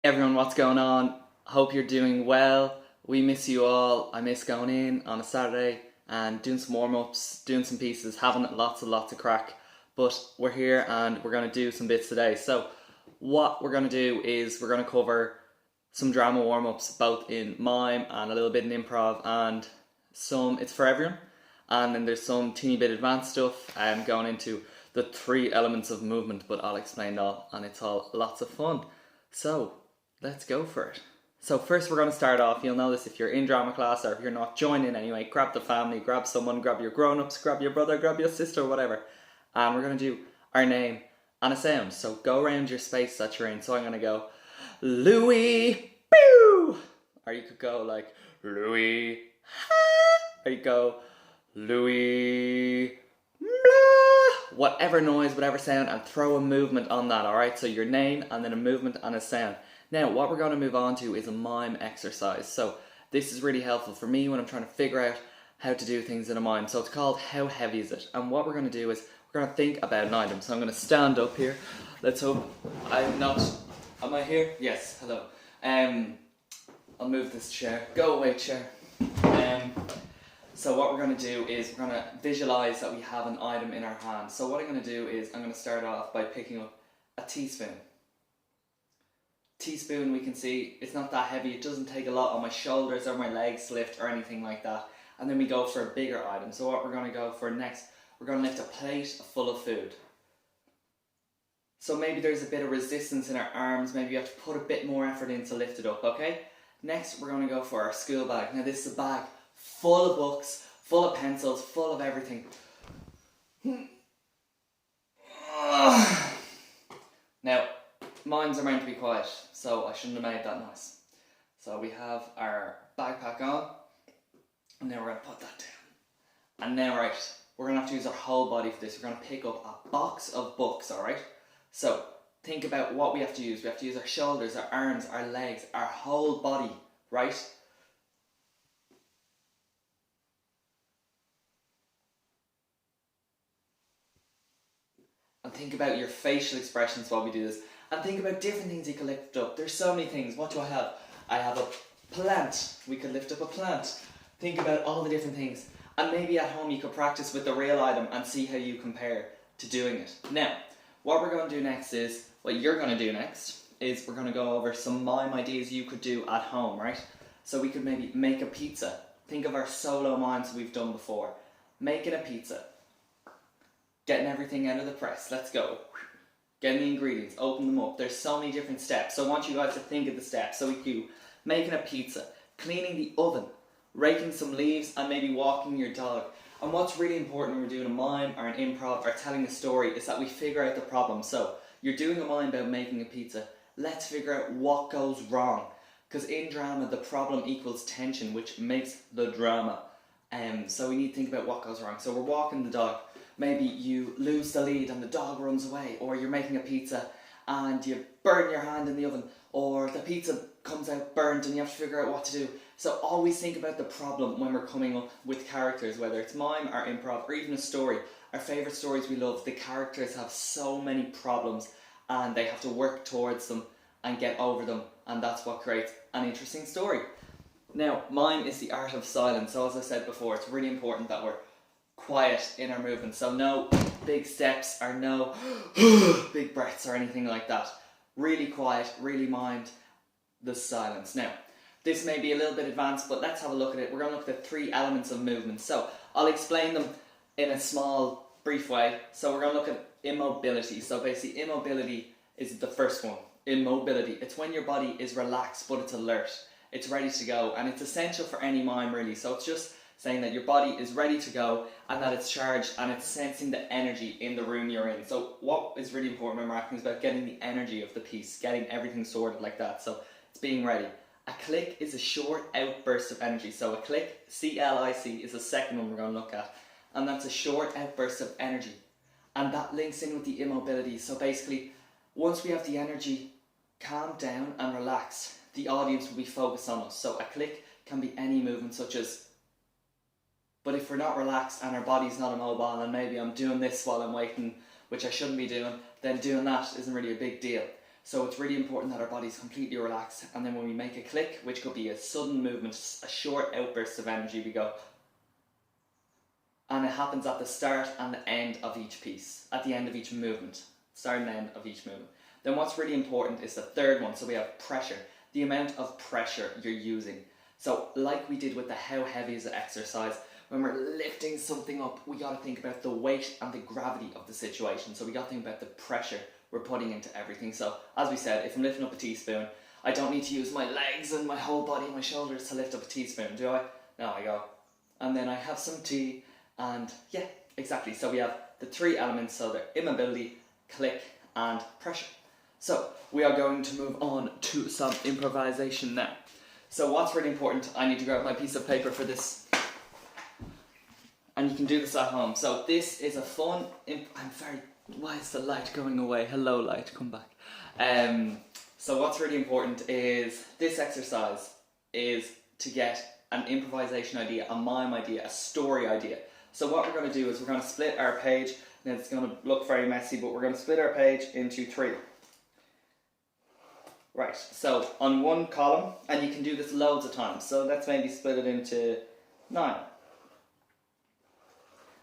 Everyone, what's going on? Hope you're doing well. We miss you all. I miss going in on a Saturday and doing some warm ups, doing some pieces, having lots of crack. But we're here and we're going to do some bits today. So, what we're going to do is we're going to cover some drama warm ups, both in mime and a little bit in improv, and it's for everyone. And then there's some teeny bit advanced stuff going into the three elements of movement, but I'll explain that, and it's all lots of fun. So, let's go for it. So first we're going to start off, you'll know this if you're in drama class or if you're not joining anyway, grab the family, grab someone, grab your grown-ups, grab your brother, grab your sister, whatever. And we're going to do our name and a sound. So go around your space that you're in. So I'm going to go, Louis, pew! Or you could go like, Louis, ha! Or you go, Louis, blah! Whatever noise, whatever sound, and throw a movement on that, alright? So your name and then a movement and a sound. Now, what we're going to move on to is a mime exercise. So this is really helpful for me when I'm trying to figure out how to do things in a mime. So it's called How Heavy Is It? And what we're going to do is we're going to think about an item. So I'm going to stand up here. Let's hope I'm not... Am I here? Yes, hello. I'll move this chair. Go away, chair. So what we're going to do is we're going to visualize that we have an item in our hand. So what I'm going to do is I'm going to start off by picking up a teaspoon. Teaspoon, we can see it's not that heavy, it doesn't take a lot on my shoulders or my legs lift or anything like that. And then we go for a bigger item. So what we're going to go for next, we're going to lift a plate full of food. So maybe there's a bit of resistance in our arms, maybe you have to put a bit more effort in to lift it up, okay? Next we're going to go for our school bag. Now this is a bag full of books, full of pencils, full of everything. Now, mimes are meant to be quiet, so I shouldn't have made that noise. So we have our backpack on, and now we're going to put that down. And now, right, we're going to have to use our whole body for this. We're going to pick up a box of books, alright? So, think about what we have to use. We have to use our shoulders, our arms, our legs, our whole body, right? And think about your facial expressions while we do this. And think about different things you can lift up. There's so many things. What do I have? I have a plant. We could lift up a plant. Think about all the different things. And maybe at home you could practice with the real item and see how you compare to doing it. Now, what we're going to do next is, what you're going to do next, is we're going to go over some mime ideas you could do at home, right? So we could maybe make a pizza. Think of our solo mimes we've done before. Making a pizza. Getting everything out of the press. Let's go. Getting the ingredients, open them up. There's so many different steps. So I want you guys to think of the steps. So we do making a pizza, cleaning the oven, raking some leaves, and maybe walking your dog. And what's really important when we're doing a mime or an improv or telling a story is that we figure out the problem. So you're doing a mime about making a pizza. Let's figure out what goes wrong. Because in drama, the problem equals tension, which makes the drama. So we need to think about what goes wrong. So we're walking the dog. Maybe you lose the lead and the dog runs away, or you're making a pizza and you burn your hand in the oven, or the pizza comes out burnt and you have to figure out what to do. So always think about the problem when we're coming up with characters, whether it's mime or improv or even a story. Our favourite stories we love, the characters have so many problems and they have to work towards them and get over them, and that's what creates an interesting story. Now, mime is the art of silence, so as I said before, it's really important that we're quiet in our movement. So no big steps or no big breaths or anything like that. Really quiet, really mind the silence. Now, this may be a little bit advanced, but let's have a look at it. We're going to look at the three elements of movement. So I'll explain them in a small, brief way. So we're going to look at immobility. So basically, immobility is the first one. Immobility. It's when your body is relaxed, but it's alert. It's ready to go, and it's essential for any mime, really. So it's just saying that your body is ready to go and that it's charged and it's sensing the energy in the room you're in. So what is really important when we're acting is about getting the energy of the piece, getting everything sorted like that. So it's being ready. A click is a short outburst of energy. So a click, C-L-I-C, is the second one we're going to look at. And that's a short outburst of energy. And that links in with the immobility. So basically, once we have the energy, calm down and relax, the audience will be focused on us. So a click can be any movement such as... But if we're not relaxed and our body's not immobile and maybe I'm doing this while I'm waiting, which I shouldn't be doing, then doing that isn't really a big deal. So it's really important that our body's completely relaxed, and then when we make a click, which could be a sudden movement, a short outburst of energy, we go, and it happens at the start and the end of each piece, at the end of each movement, start and end of each movement. Then what's really important is the third one, so we have pressure, the amount of pressure you're using. So like we did with the how heavy is the exercise, when we're lifting something up, we got to think about the weight and the gravity of the situation. So we got to think about the pressure we're putting into everything. So as we said, if I'm lifting up a teaspoon, I don't need to use my legs and my whole body and my shoulders to lift up a teaspoon, do I? No, I go, and then I have some tea, and yeah, exactly. So we have the three elements, so they're immobility, click, and pressure. So we are going to move on to some improvisation now. So what's really important, I need to grab my piece of paper for this. And you can do this at home. So this is a fun, why is the light going away? Hello light, come back. So what's really important is this exercise is to get an improvisation idea, a mime idea, a story idea. So what we're going to do is we're going to split our page, and it's going to look very messy, but we're going to split our page into 3. Right, so on one column, and you can do this loads of times, so let's maybe split it into 9.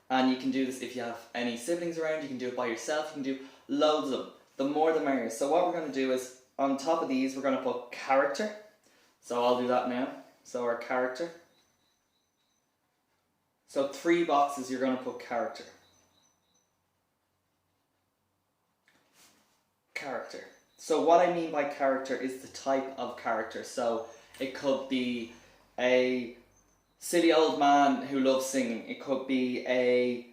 And you can do this if you have any siblings around, you can do it by yourself, you can do loads of them. The more the merrier. So what we're going to do is, on top of these, we're going to put character. So I'll do that now. So our character. So 3 boxes you're going to put character. Character. So what I mean by character is the type of character. So it could be a silly old man who loves singing. It could be a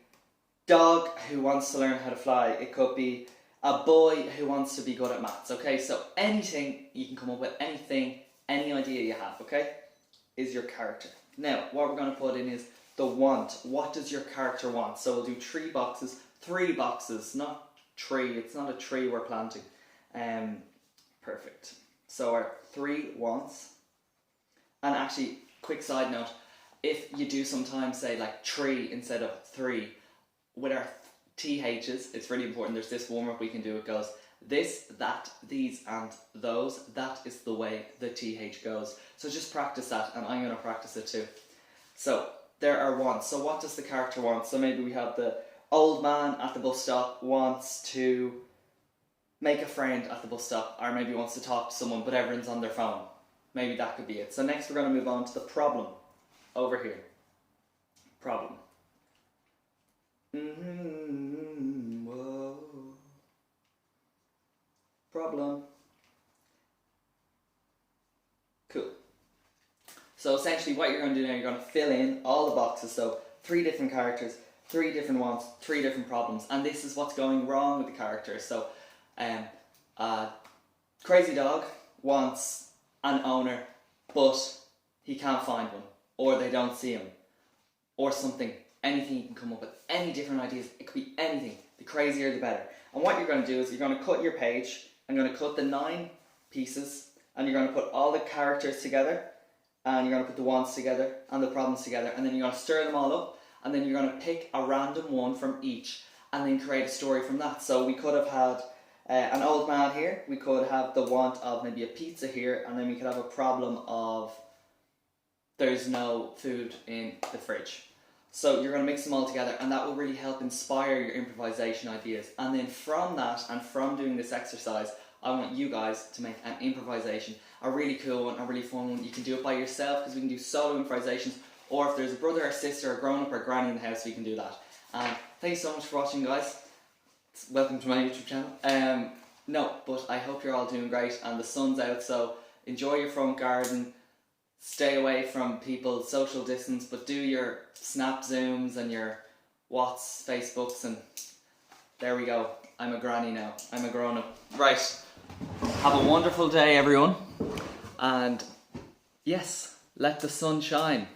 dog who wants to learn how to fly. It could be a boy who wants to be good at maths. Okay, so anything you can come up with, anything, any idea you have, okay, is your character. Now, what we're going to put in is the want. What does your character want? So we'll do 3 boxes, not tree. It's not a tree we're planting. Perfect. So our 3 wants. And actually, quick side note, if you do sometimes say like tree instead of 3, with our THs, it's really important. There's this warm up we can do. It goes this, that, these, and those. That is the way the TH goes. So just practice that, and I'm going to practice it too. So there are wants. So what does the character want? So maybe we have the old man at the bus stop wants to make a friend at the bus stop, or maybe wants to talk to someone, but everyone's on their phone. Maybe that could be it. So next we're going to move on to the problem. Over here. Problem. Whoa. Problem. Cool. So essentially what you're going to do now, you're going to fill in all the boxes. So 3 different characters, 3 different wants, 3 different problems. And this is what's going wrong with the characters. So crazy dog wants an owner, but he can't find one, or they don't see him, or something. Anything you can come up with, any different ideas. It could be anything. The crazier the better. And what you're going to do is you're going to cut your page. I'm going to cut the 9 pieces, and you're going to put all the characters together, and you're going to put the wants together and the problems together, and then you're going to stir them all up, and then you're going to pick a random one from each, and then create a story from that. So we could have had an old man here. We could have the want of maybe a pizza here, and then we could have a problem of there's no food in the fridge. So you're going to mix them all together, and that will really help inspire your improvisation ideas. And then from that, and from doing this exercise, I want you guys to make an improvisation, a really cool one, a really fun one. You can do it by yourself, because we can do solo improvisations, or if there's a brother or sister, or grown up or granny in the house, we can do that. Thanks so much for watching, guys. Welcome to my YouTube channel. No, but I hope you're all doing great, and the sun's out, so enjoy your front garden. Stay away from people, social distance, but do your snap zooms and your Whats, Facebooks, and there we go. I'm a granny now. I'm a grown up. Right. Have a wonderful day, everyone. And yes, let the sun shine.